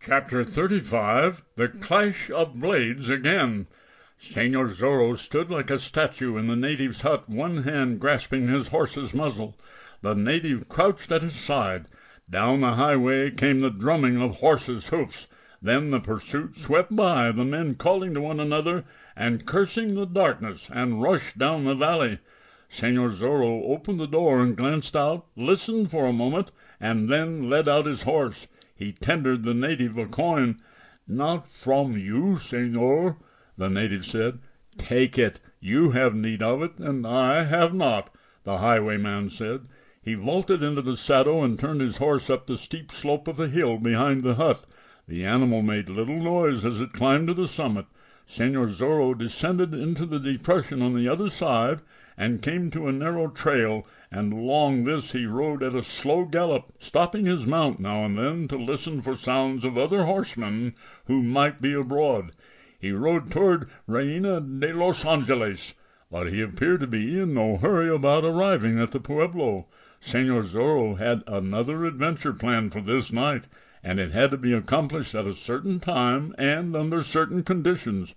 Chapter 35 The Clash of Blades Again. Señor Zorro stood like a statue in the native's hut, one hand grasping his horse's muzzle. The native crouched at his side. Down the highway came the drumming of horses' hoofs. Then the pursuit swept by, the men calling to one another and cursing the darkness, and rushed down the valley. Señor Zorro opened the door and glanced out, listened for a moment, and then led out his horse. He tendered the native a coin. "Not from you, señor," the native said. "Take it. You have need of it, and I have not," the highwayman said. He vaulted into the saddle and turned his horse up the steep slope of the hill behind the hut. The animal made little noise as it climbed to the summit. Señor Zorro descended into the depression on the other side and came to a narrow trail, and along this he rode at a slow gallop, stopping his mount now and then to listen for sounds of other horsemen who might be abroad. He rode toward Reina de los Angeles, but he appeared to be in no hurry about arriving at the pueblo. Señor Zorro had another adventure planned for this night, and it had to be accomplished at a certain time and under certain conditions.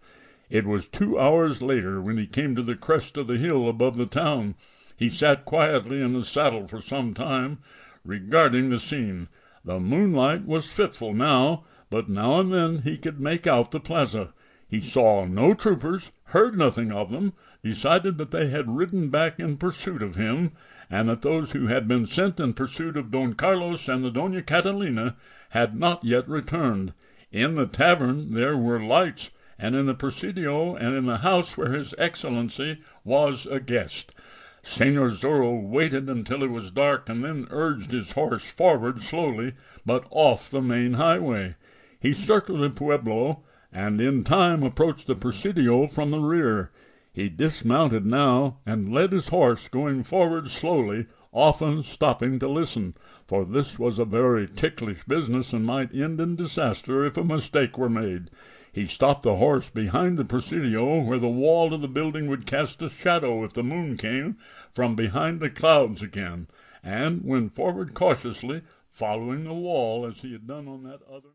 It was 2 hours later when he came to the crest of the hill above the town. He sat quietly in the saddle for some time, regarding the scene. The moonlight was fitful now, but now and then he could make out the plaza. He saw no troopers, heard nothing of them, decided that they had ridden back in pursuit of him, and that those who had been sent in pursuit of Don Carlos and the Doña Catalina had not yet returned. In the tavern there were lights, and in the presidio and in the house where His Excellency was a guest. Señor Zorro waited until it was dark, and then urged his horse forward slowly, but off the main highway. He circled the pueblo, and in time approached the presidio from the rear. He dismounted now, and led his horse, going forward slowly, often stopping to listen, for this was a very ticklish business and might end in disaster if a mistake were made. He stopped the horse behind the presidio, where the wall of the building would cast a shadow if the moon came from behind the clouds again, and went forward cautiously, following the wall as he had done on that other